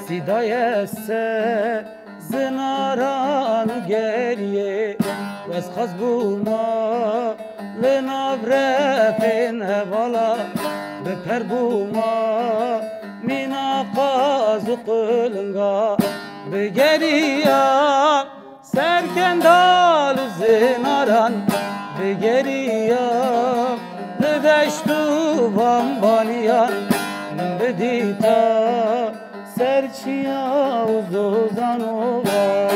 صدای زناران گریه بس خاص بوما لنابرفین هوالا بپر بوما مینا قاز قلنگا بگریا سرکندال زناران بگریا لدشتو بامبانیان بدیتا سرچیا و زوزانوبا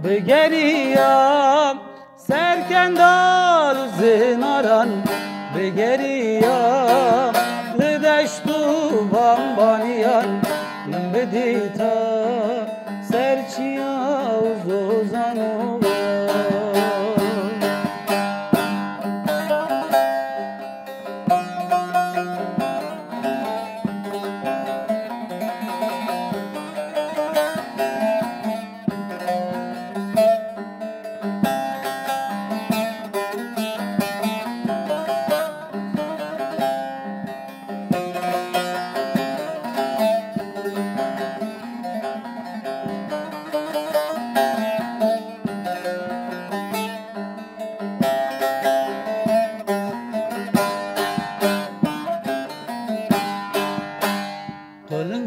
بگریا سرکندال زناران بگریا لدشتو بامبانیان بدیتا سرچیا و زوزانوبا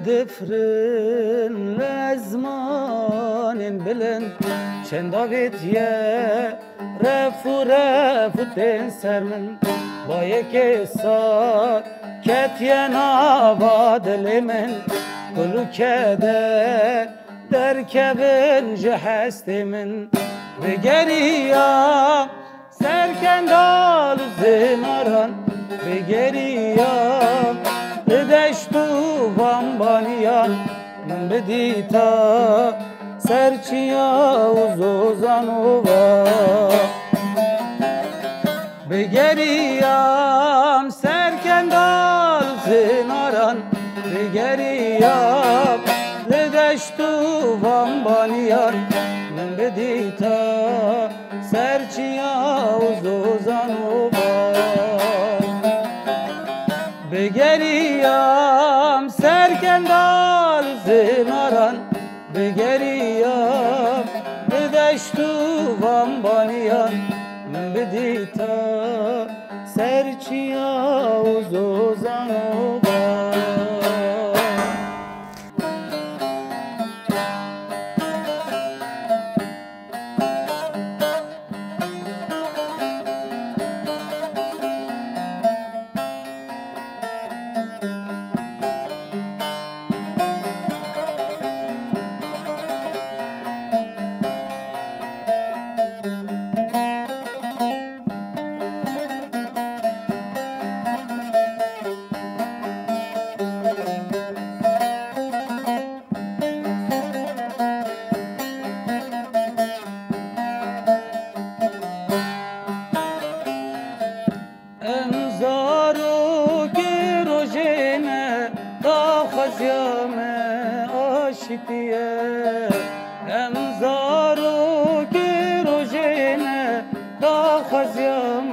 دفرن لزمان بلند چند آوید یه رفو تن سرمن با یک سار کتین آباد من کلو کده در کبنج هست من بگریا سرکندال زناران بگریا دشتو بامبانیان من بدیتا سرچیا و زوزانوبا بگریم سرکندال زناران بگریم لدشتو بامبانیان من بدیتا سرچیا و زوزانوبا بگریم سرکندال زناران بگریم بدشتو بامبانیان من بدیتا سرچیا و زوزانوبا امزارو که روژینه دا خزیام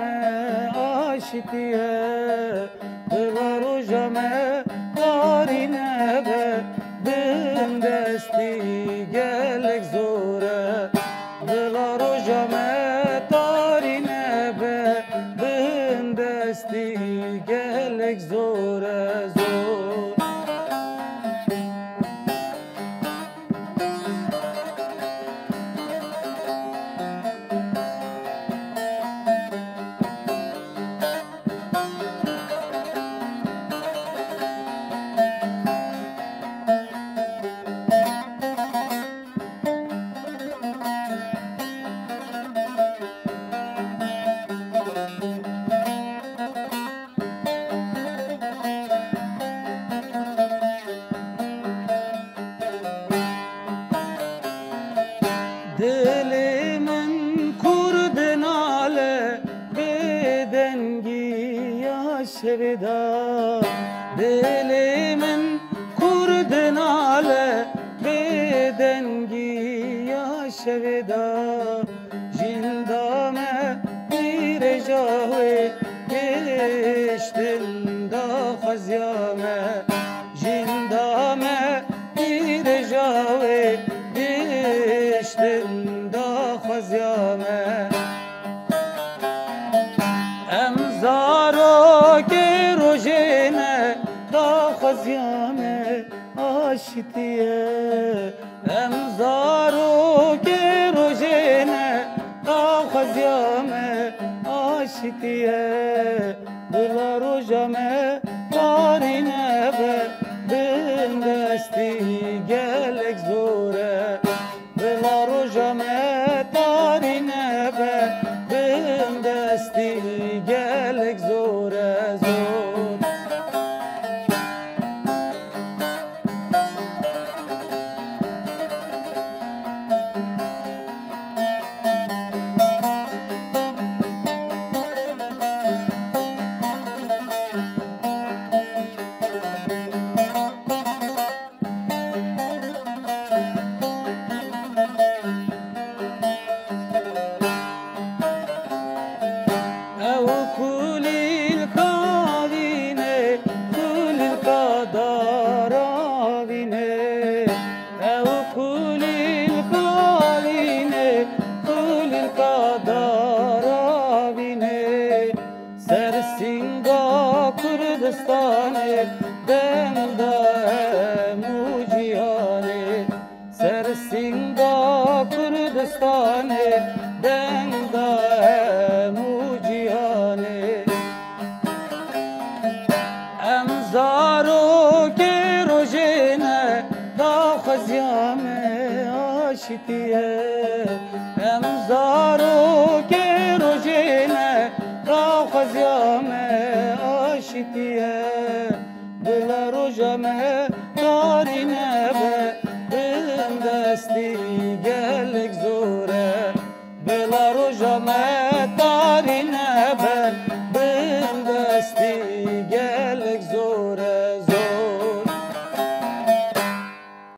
آشتیه بلا روژامه دارینه به دندستی گلک زوره بلا روژامه دارینه به دندستی گلک زوره زور دل من کرد ناله بدنگی یا شویدا دل من کرد ناله بدنگی یا شویدا جندامه دیر جاوی گشتن دا خزیامه خوازیامه آشتیه امزارو که روژنه خوازیامه آشتیه دلا روژامه دارینه به بندستی گلک زوره دلا روژامه دارینه به بندستی گلک زوره زور Kurdistane benda mujiyane Sersinga Kurdistane benda mujiyane Emzaro ke rojene da khaziyame aştiye Emzaro ke rojene da khaziyame آشتیه دل روژامه